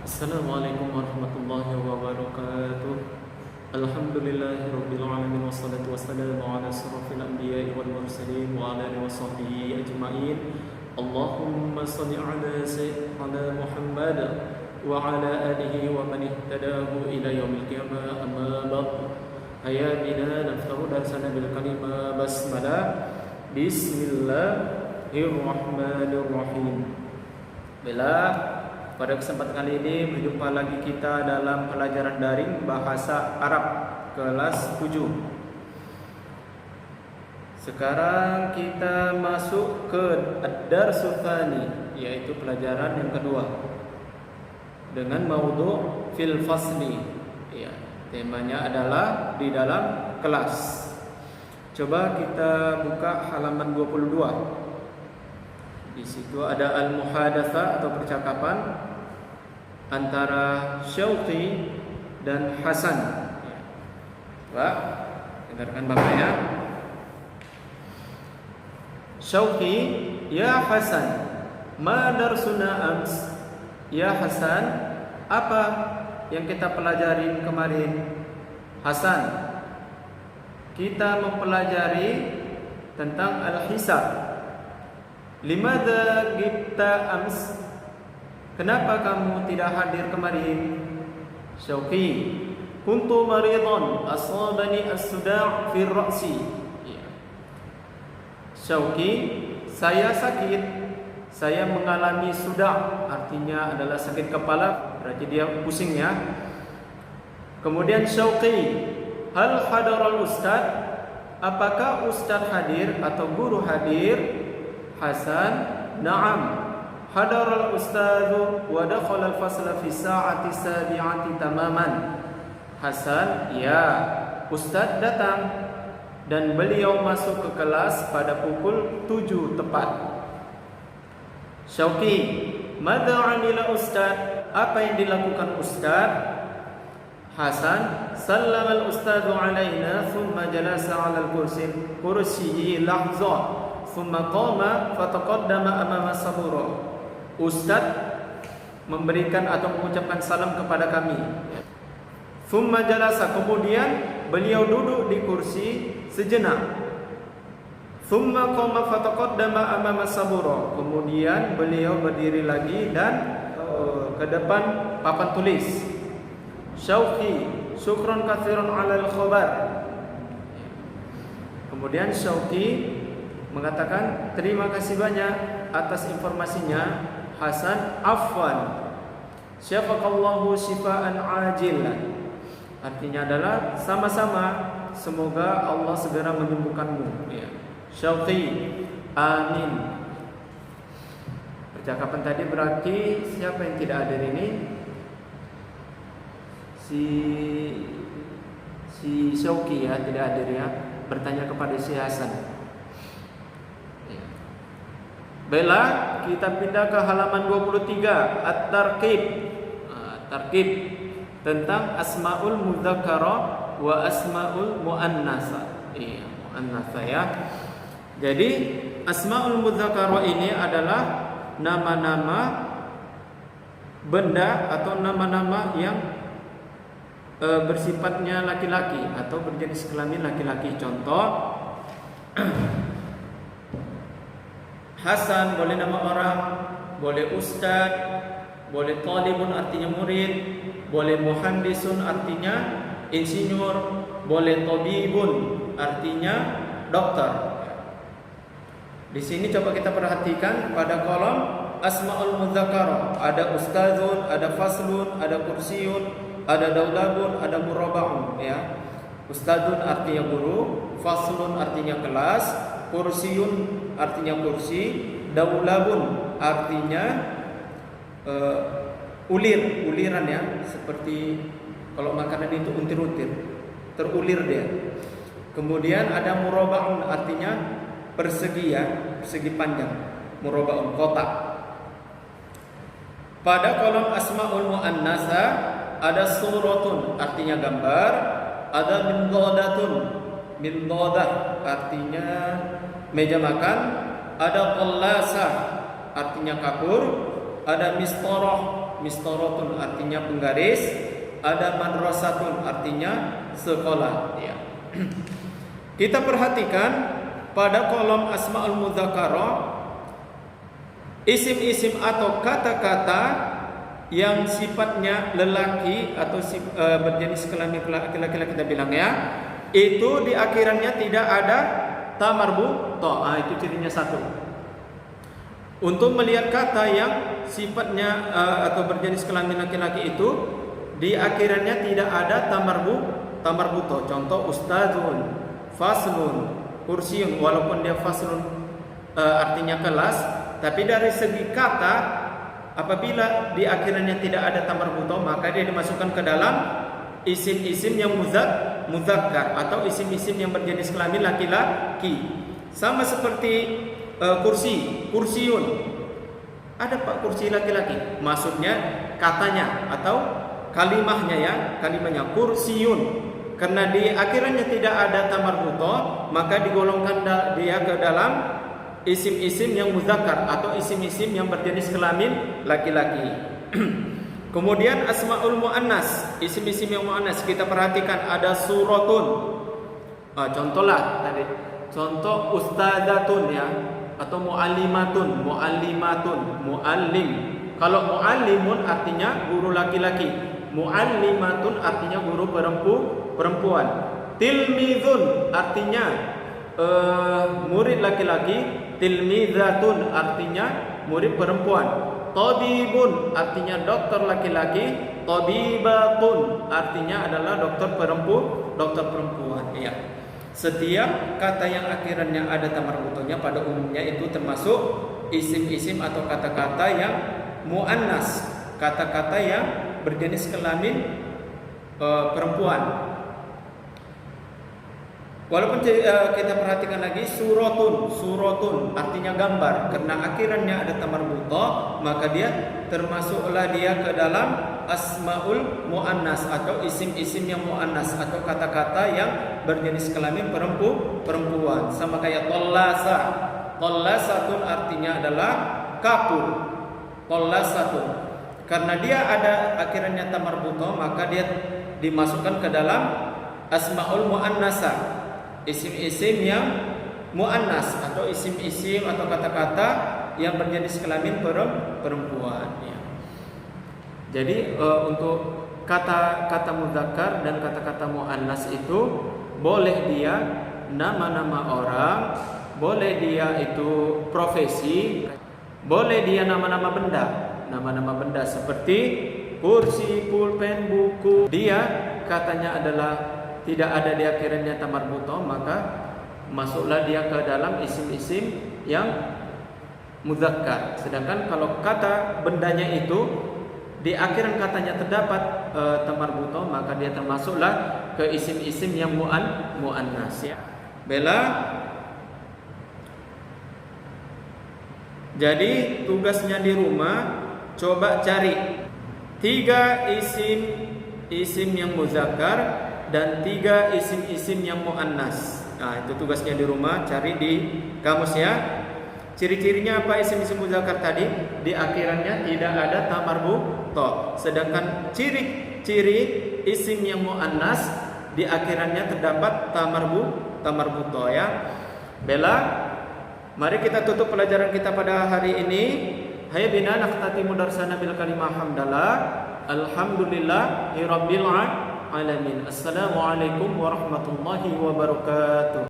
Assalamualaikum warahmatullahi wabarakatuh. Alhamdulillahirabbil alamin wassalatu wassalamu ala asyrafil anbiya'i wal mursalin wa ala alihi washabbihi ajma'in. Allahumma shalli ala sayyidina Muhammad wa ala alihi wa man ihtadahu ila yaumil qiyamah. Amma ba'd. Hayya bina naftahu darsana bil kalimah basmalah. Bismillahirrahmanirrahim. Pada kesempatan kali ini berjumpa lagi kita dalam pelajaran daring bahasa Arab kelas 7. Sekarang kita masuk ke ad-darsul tsani, yaitu pelajaran yang kedua dengan maudhu' fil fasli. Ya, temanya adalah di dalam kelas. Coba kita buka halaman 22. Di situ ada al-muhadatsah atau percakapan antara Syauqi dan Hasan. Coba dengarkan bapaknya. Syauqi, ya Hasan, ma darsuna ams? Ya Hasan, apa yang kita pelajari kemarin? Hasan, kita mempelajari tentang al-hisab. Limadza ghibta ams? Kenapa kamu tidak hadir kemarin? Syauqi, kuntu maridhan asabani as-suda' fi ra'si. Syauqi, saya sakit, saya mengalami suda', artinya adalah sakit kepala, berarti dia pusing ya. Kemudian Syauqi, hal hadaral ustad? Apakah ustad hadir atau guru hadir? Hasan, na'am, hadaral ustadzu wa dakhala al-fasla fi sa'ati sabi'ati tamaman. Hasan, ya, ustaz datang dan beliau masuk ke kelas pada pukul 7 tepat. Syauqi, madza 'amila ustaz? Apa yang dilakukan ustaz? Hasan, sallama al-ustadzu 'alaina thumma jalasa 'ala al-kursiyyi lahzah. Thumma qama fataqaddama amama sabura. Ustaz memberikan atau mengucapkan salam kepada kami. Thumma jalasa, kemudian beliau duduk di kursi sejenak. Thumma qama fataqaddama amama sabura. Kemudian beliau berdiri lagi dan ke depan papan tulis. Syauqi, syukran katsiran 'alal khabar. Kemudian Syauqi mengatakan terima kasih banyak atas informasinya. Hasan, afwan, syafaqallahu shifaan ajilan. Artinya adalah sama-sama, semoga Allah segera menyembuhkanmu. Ya. Syauqi, amin. Percakapan tadi berarti siapa yang tidak hadir ini? Si Syauqi ya, tidak hadir ya. Bertanya kepada si Hasan. Baiklah, kita pindah ke halaman 23, at-tarqib. Tarqib tentang asmaul mudzakkara wa asmaul muannasa. Iya, muannasa ya. Jadi, asmaul mudzakkara ini adalah nama-nama benda atau nama-nama yang bersifatnya laki-laki atau berjenis kelamin laki-laki. Contoh, Hasan boleh nama orang, boleh ustad, boleh talibun artinya murid, boleh muhandisun artinya insinyur, boleh tabibun artinya dokter. Di sini coba kita perhatikan pada kolom asmaul mudzakkara, ada ustadzun, ada faslun, ada kursiyun, ada daulabun, ada murabba'un ya. Ustadzun artinya guru, faslun artinya kelas, kursiyun artinya kursi, daulabun artinya uliran ya, seperti kalau makanan itu untir-untir, terulir dia. Kemudian ada murabba'un artinya persegi ya, persegi panjang, murabba'un kotak. Pada kolom asmaul muannasa ada suratun artinya gambar, ada mindadah artinya meja makan, ada qallasah artinya kapur, ada mistarah mistoratun artinya penggaris, ada madrasatun artinya sekolah ya. Kita perhatikan pada kolom asmaul mudzakarah, isim-isim atau kata-kata yang sifatnya lelaki atau berjenis kelamin laki-laki kita bilang ya, itu di akhirannya tidak ada ta marbuthah. Itu cirinya satu. Untuk melihat kata yang sifatnya atau berjenis kelamin laki-laki itu di akhirannya tidak ada ta marbuthah. Contoh ustadzun, faslun, kursiun, walaupun dia faslun artinya kelas, tapi dari segi kata apabila di akhirnya tidak ada ta marbuthah, maka dia dimasukkan ke dalam isim-isim yang muzakkar atau isim-isim yang berjenis kelamin laki-laki. Sama seperti kursi, kursiun. Ada Pak kursi laki-laki, maksudnya katanya atau kalimahnya ya, kalimahnya kursiun. Karena di akhirnya tidak ada ta marbuthah, maka digolongkan dia ke dalam isim-isim yang muzakkar atau isim-isim yang berjenis kelamin laki-laki. Kemudian asmaul muannas, isim-isim yang muannas kita perhatikan ada suratun. Contohlah tadi, contoh ustadzatun ya, atau muallimatun, muallim. Kalau muallimun artinya guru laki-laki, muallimatun artinya guru perempuan. Tilmizun artinya murid laki-laki, tilmizatun artinya murid perempuan. Tabibun artinya dokter laki-laki, tabibatun artinya adalah dokter perempuan ya. Setiap kata yang akhirnya ada ta marbuthahnya pada umumnya itu termasuk isim-isim atau kata-kata yang muannas, kata-kata yang berjenis kelamin perempuan. Walaupun kita perhatikan lagi suratun artinya gambar, karena akhirnya ada ta marbuthah, maka dia termasuklah dia ke dalam asmaul muannas atau isim-isim yang muannas atau kata-kata yang berjenis kelamin perempuan. Sama kayak tollasa, tollasatun artinya adalah kapur, tollasatun. Karena dia ada akhirnya ta marbuthah, maka dia dimasukkan ke dalam asmaul muannasa, isim-isim yang muannas atau isim-isim atau kata-kata yang berjenis kelamin perempuan ya. Jadi untuk kata-kata mudzakkar dan kata-kata muannas itu boleh dia nama-nama orang, boleh dia itu profesi, boleh dia nama-nama benda. Nama-nama benda seperti kursi, pulpen, buku. Dia katanya adalah tidak ada di akhirnya ta marbuthah, maka masuklah dia ke dalam isim-isim yang muzakkar. Sedangkan kalau kata bendanya itu di akhiran katanya terdapat ta marbuthah, maka dia termasuklah ke isim-isim yang muannas ya. Bella. Jadi tugasnya di rumah coba cari 3 isim yang muzakkar dan 3 isim-isim yang muannas. Nah, itu tugasnya di rumah, cari di kamus ya. Ciri-cirinya apa isim-isim muzakkar tadi? Di akhirannya tidak ada ta marbuthah. Sedangkan ciri-ciri isim yang muannas di akhirannya terdapat ta marbuthah ya. Bella, mari kita tutup pelajaran kita pada hari ini. Hayya bina nakhtatimu darsana bil kalimah hamdalah. Alhamdulillahirabbil alamin. Assalamualaikum warahmatullahi wabarakatuh.